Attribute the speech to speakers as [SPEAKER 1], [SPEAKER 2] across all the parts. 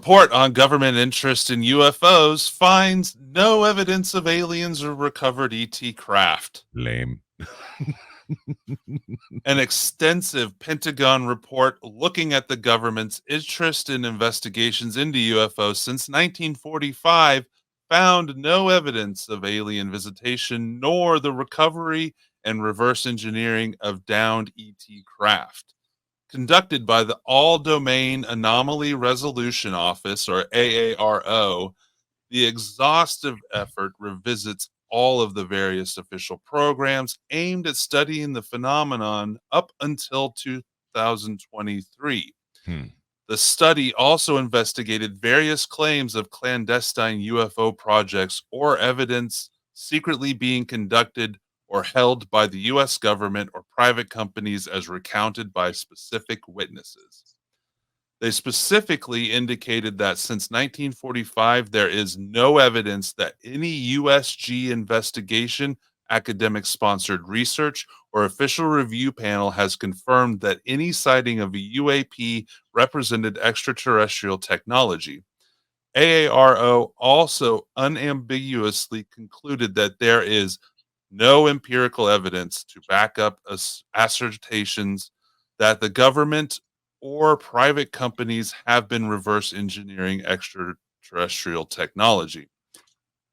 [SPEAKER 1] report on government interest in UFOs finds no evidence of aliens or recovered ET craft.
[SPEAKER 2] Lame.
[SPEAKER 1] An extensive Pentagon report looking at the government's interest in investigations into UFOs since 1945 found no evidence of alien visitation nor the recovery and reverse engineering of downed ET craft. Conducted by the All Domain Anomaly Resolution Office, or AARO, the exhaustive effort revisits all of the various official programs aimed at studying the phenomenon up until 2023. The study also investigated various claims of clandestine UFO projects or evidence secretly being conducted or held by the US government or private companies as recounted by specific witnesses. They specifically indicated that since 1945, there is no evidence that any USG investigation, academic sponsored research, or official review panel has confirmed that any sighting of a UAP represented extraterrestrial technology. AARO also unambiguously concluded that there is no empirical evidence to back up assertions that the government or private companies have been reverse engineering extraterrestrial technology.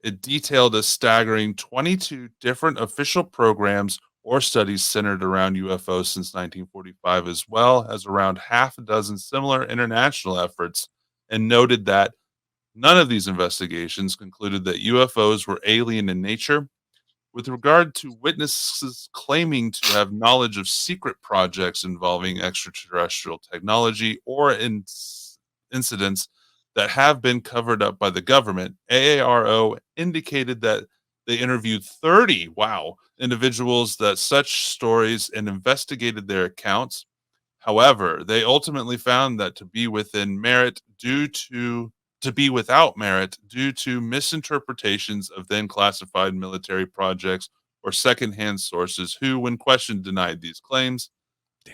[SPEAKER 1] It detailed a staggering 22 different official programs or studies centered around UFOs since 1945, as well as around half a dozen similar international efforts, and noted that none of these investigations concluded that UFOs were alien in nature. With regard to witnesses claiming to have knowledge of secret projects involving extraterrestrial technology or incidents that have been covered up by the government, AARO indicated that they interviewed 30, individuals that such stories and investigated their accounts. However, they ultimately found that to be without merit due to misinterpretations of then classified military projects or secondhand sources who, when questioned, denied these claims.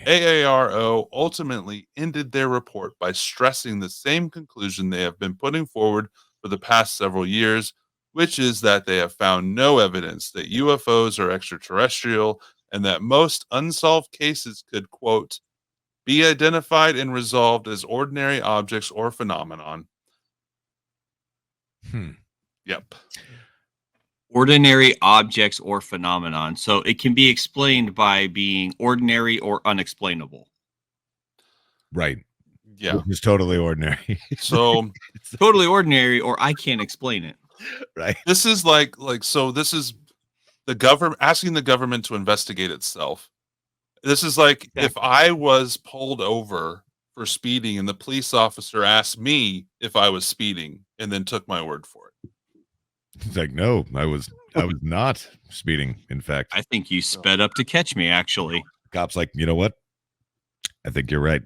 [SPEAKER 1] AARO ultimately ended their report by stressing the same conclusion they have been putting forward for the past several years, which is that they have found no evidence that UFOs are extraterrestrial and that most unsolved cases could, quote, be identified and resolved as ordinary objects or phenomenon. Yep.
[SPEAKER 3] Ordinary objects or phenomenon. So it can be explained by being ordinary or unexplainable.
[SPEAKER 2] Right.
[SPEAKER 1] Yeah.
[SPEAKER 2] Which is totally ordinary.
[SPEAKER 1] So
[SPEAKER 3] totally ordinary, or I can't explain it.
[SPEAKER 2] Right.
[SPEAKER 1] This is this is the government asking the government to investigate itself. This is like if I was pulled over for speeding and the police officer asked me if I was speeding and then took my word for it.
[SPEAKER 2] He's like, no, I was not speeding. In fact,
[SPEAKER 3] I think you sped up to catch me, actually.
[SPEAKER 2] Cop's like, you know what? I think you're right.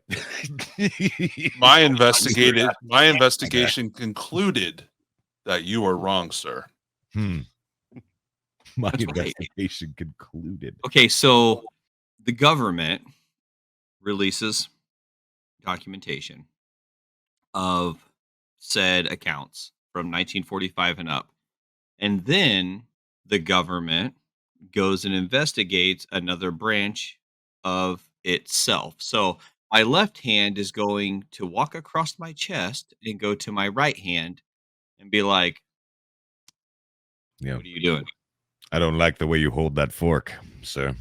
[SPEAKER 1] My investigation concluded that you are wrong, sir.
[SPEAKER 2] My investigation concluded.
[SPEAKER 3] Okay, so the government releases documentation of said accounts from 1945 and up. And then the government goes and investigates another branch of itself. So my left hand is going to walk across my chest and go to my right hand and be like,
[SPEAKER 2] yeah,
[SPEAKER 3] what are you doing?
[SPEAKER 2] I don't like the way you hold that fork, sir.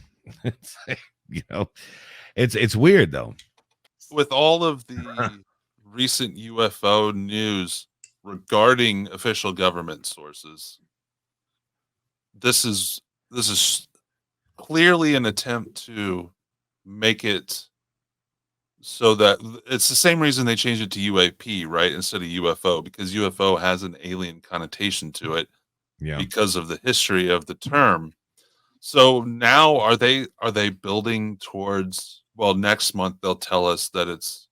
[SPEAKER 2] It's weird though.
[SPEAKER 1] With all of the recent UFO news regarding official government sources, this is clearly an attempt to make it so that it's the same reason they changed it to UAP, right, instead of UFO, because UFO has an alien connotation to it, because of the history of the term. So now are they building towards, well, next month they'll tell us that it's,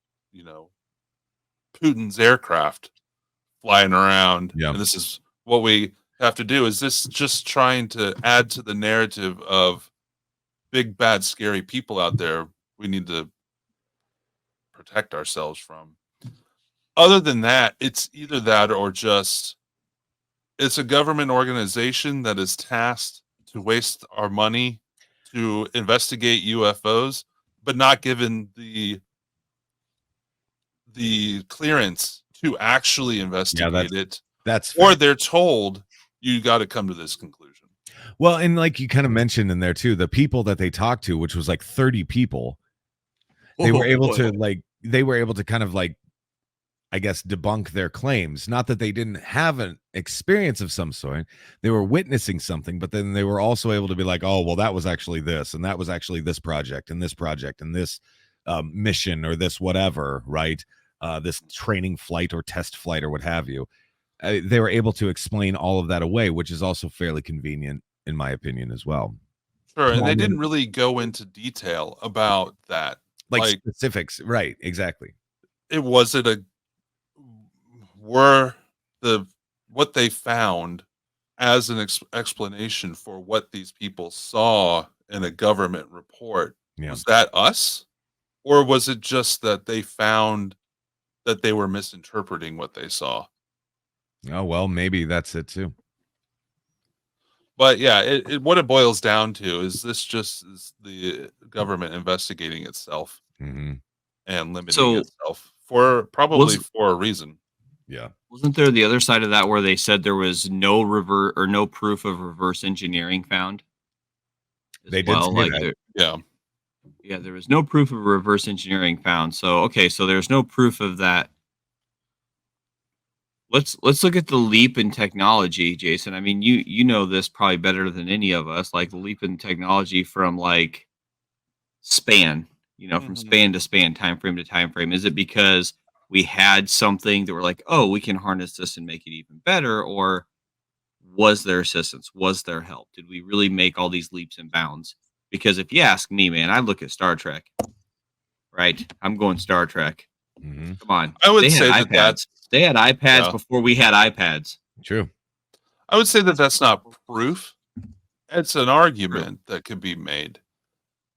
[SPEAKER 1] Putin's aircraft flying around. And this is what we have to do. Is this just trying to add to the narrative of big, bad, scary people out there we need to protect ourselves from? other than that, it's either that or just it's a government organization that is tasked to waste our money to investigate UFOs, but not given the clearance to actually
[SPEAKER 2] Yeah,
[SPEAKER 1] investigate it,
[SPEAKER 2] that's
[SPEAKER 1] or
[SPEAKER 2] fair.
[SPEAKER 1] they're told you got to come to this conclusion.
[SPEAKER 2] Well, and like you kind of mentioned in there too, the people that they talked to, which was like 30 people, they were able to kind of like, I guess, debunk their claims. Not that they didn't have an experience of some sort. They were witnessing something, but then they were also able to be like, oh, well, that was actually this, and that was actually this project, and this mission, or this whatever, right? This training flight or test flight or what have you. They were able to explain all of that away, which is also fairly convenient, in my opinion, as well.
[SPEAKER 1] Sure, and
[SPEAKER 2] Well,
[SPEAKER 1] they
[SPEAKER 2] I mean,
[SPEAKER 1] didn't really go into detail about that.
[SPEAKER 2] like
[SPEAKER 1] Like,
[SPEAKER 2] specifics, right? Exactly.
[SPEAKER 1] was it a were the what they found as an explanation for what these people saw in a government report,
[SPEAKER 2] Yeah.
[SPEAKER 1] was that us, or was it just that they found that they were misinterpreting what they saw?
[SPEAKER 2] Oh well, maybe that's it too.
[SPEAKER 1] But yeah, what it boils down to is this just is the government investigating itself
[SPEAKER 2] Hmm.
[SPEAKER 1] and limiting
[SPEAKER 3] So
[SPEAKER 1] itself for probably
[SPEAKER 3] was
[SPEAKER 1] for a reason.
[SPEAKER 2] Yeah.
[SPEAKER 3] wasn't there the other side of that where they said there was no proof of reverse engineering found as
[SPEAKER 2] They did
[SPEAKER 3] well?
[SPEAKER 2] say
[SPEAKER 3] Like
[SPEAKER 2] that.
[SPEAKER 3] there,
[SPEAKER 1] Yeah.
[SPEAKER 3] yeah, there was no proof of reverse engineering found. So okay, so there's no proof of that. Let's look at the leap in technology, Jason. I mean, you know this probably better than any of us. Like the leap in technology from like span, from
[SPEAKER 1] Mhm.
[SPEAKER 3] span to span, time frame to time frame. Is it because we had something that we're like, oh, we can harness this and make it even better, or was there assistance? Was there help? Did we really make all these leaps and bounds? Because if you ask me, man, I look at Star Trek, right? I'm going Star Trek.
[SPEAKER 2] Hmm.
[SPEAKER 3] Come on.
[SPEAKER 1] I would
[SPEAKER 3] They had
[SPEAKER 1] say that
[SPEAKER 3] iPads.
[SPEAKER 1] that's
[SPEAKER 3] They had iPads
[SPEAKER 1] yeah.
[SPEAKER 3] before we had iPads.
[SPEAKER 2] True.
[SPEAKER 1] I would say that that's not proof. It's an
[SPEAKER 3] True.
[SPEAKER 1] argument that could be made.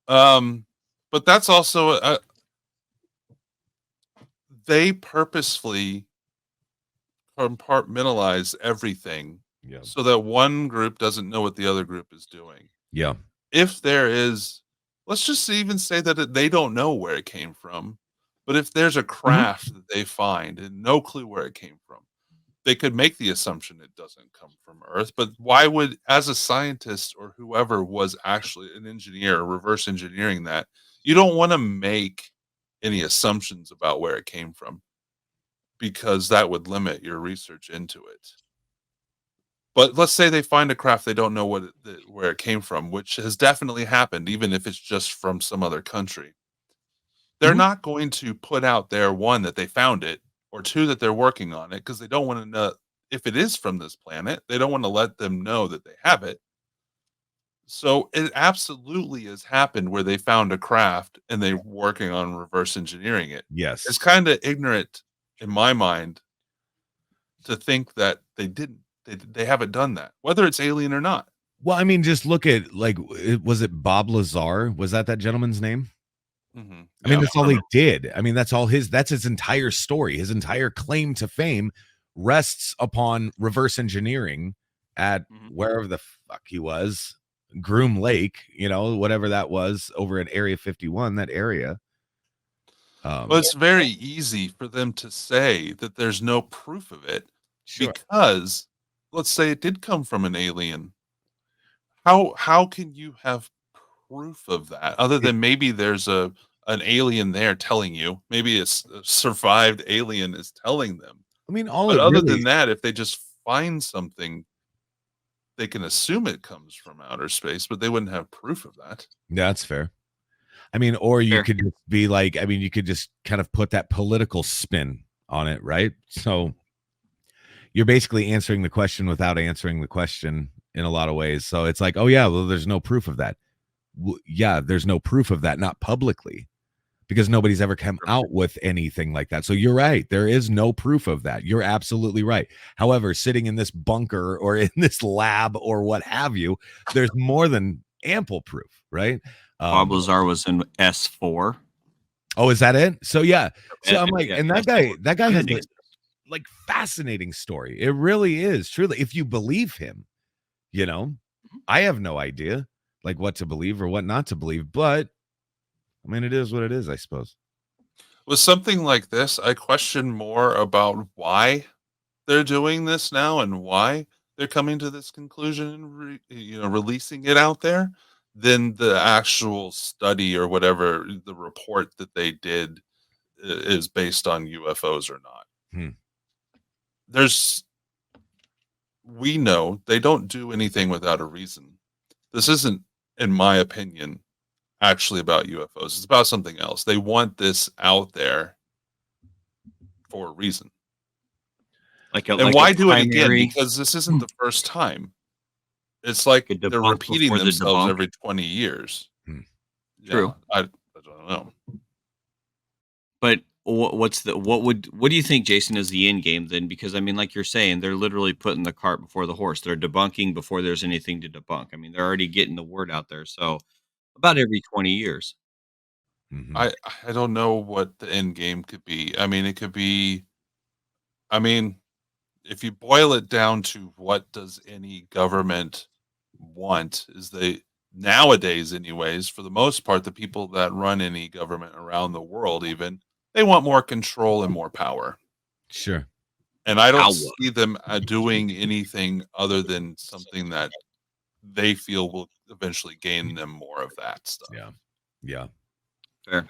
[SPEAKER 1] Um, but that's also they purposefully compartmentalize everything
[SPEAKER 2] Yeah.
[SPEAKER 1] so that one group doesn't know what the other group is doing.
[SPEAKER 2] Yeah.
[SPEAKER 1] If there is, let's just even say that they don't know where it came from, but if there's a
[SPEAKER 3] Mhm.
[SPEAKER 1] craft that they find and no clue where it came from, they could make the assumption it doesn't come from Earth. But why would, as a scientist or whoever was actually an engineer, reverse engineering that, you don't want to make any assumptions about where it came from because that would limit your research into it. But let's say they find a craft they don't know where it came from, which has definitely happened, even if it's just from some other country. They're
[SPEAKER 3] Mhm.
[SPEAKER 1] not going to put out there one that they found it or two that they're working on it because they don't want to know if it is from this planet. They don't want to let them know that they have it. So it absolutely has happened where they found a craft and they're working on reverse engineering it. It's
[SPEAKER 2] Yes.
[SPEAKER 1] kind of ignorant in my mind to think that they didn't. They haven't done that, whether it's alien or not.
[SPEAKER 2] Well, I mean, just look at like, was it Bob Lazar? Was that gentleman's name? I mean,
[SPEAKER 1] Yeah,
[SPEAKER 2] that's all they did. I mean, that's his entire story. His entire claim to fame rests upon reverse engineering at
[SPEAKER 3] Mhm.
[SPEAKER 2] wherever the fuck he was, Groom Lake, whatever that was over at Area 51, that area.
[SPEAKER 1] well,
[SPEAKER 2] Um,
[SPEAKER 1] it's very easy for them to say that there's no proof of it
[SPEAKER 2] sure.
[SPEAKER 1] because let's say it did come from an alien. How can you have proof of that other
[SPEAKER 2] It,
[SPEAKER 1] than maybe there's an alien there telling you? Maybe it's a survived alien is telling them.
[SPEAKER 2] I mean, all
[SPEAKER 1] But
[SPEAKER 2] it
[SPEAKER 1] other
[SPEAKER 2] really
[SPEAKER 1] than that, if they just find something, they can assume it comes from outer space, but they wouldn't have proof of that.
[SPEAKER 2] that's fair. I mean, or you
[SPEAKER 3] Fair.
[SPEAKER 2] could just be like, I mean, you could just kind of put that political spin on it, right? So you're basically answering the question without answering the question in a lot of ways. So it's like, oh yeah, well, there's no proof of that. Yeah, there's no proof of that, not publicly, because nobody's ever come
[SPEAKER 3] True.
[SPEAKER 2] out with anything like that. So you're right. There is no proof of that. You're absolutely right. However, sitting in this bunker or in this lab or what have you, there's more than ample proof, right?
[SPEAKER 3] Bob
[SPEAKER 2] Um,
[SPEAKER 3] Lazar was in S4.
[SPEAKER 2] oh, is that it? So yeah. So I'm like,
[SPEAKER 3] Yeah,
[SPEAKER 2] and
[SPEAKER 3] S4.
[SPEAKER 2] that guy has like, like fascinating story. It really is, truly. If you believe him, you know, I have no idea like what to believe or what not to believe, but I mean, it is what it is, I suppose.
[SPEAKER 1] With something like this, I question more about why they're doing this now and why they're coming to this conclusion and releasing it out there than the actual study or whatever the report that they did is based on UFOs or not.
[SPEAKER 2] Hmm.
[SPEAKER 1] There's We know they don't do anything without a reason. This isn't, in my opinion, actually about UFOs. It's about something else. They want this out there for a reason. And why
[SPEAKER 3] a
[SPEAKER 1] do it again?
[SPEAKER 3] primary,
[SPEAKER 1] Because this isn't the first time. It's like
[SPEAKER 3] a
[SPEAKER 1] they're
[SPEAKER 3] debunk
[SPEAKER 1] repeating
[SPEAKER 3] before the
[SPEAKER 1] themselves
[SPEAKER 3] debunk.
[SPEAKER 1] every 20 years.
[SPEAKER 2] Hmm.
[SPEAKER 3] True.
[SPEAKER 1] I don't know.
[SPEAKER 3] But what do you think, Jason, is the end game then? Because I mean, like you're saying, they're literally putting the cart before the horse. They're debunking before there's anything to debunk. I mean, they're already getting the word out there. So about every 20 years.
[SPEAKER 2] Mhm.
[SPEAKER 1] I don't know what the end game could be. I mean, it could be. I mean, if you boil it down to what does any government want, is they nowadays, anyways, for the most part, the people that run any government around the world, even they want more control and more power.
[SPEAKER 2] Sure.
[SPEAKER 1] And I don't
[SPEAKER 3] Power.
[SPEAKER 1] see them doing anything other than something that they feel will eventually gain them more of that stuff.
[SPEAKER 2] Yeah. Yeah.
[SPEAKER 3] Fair.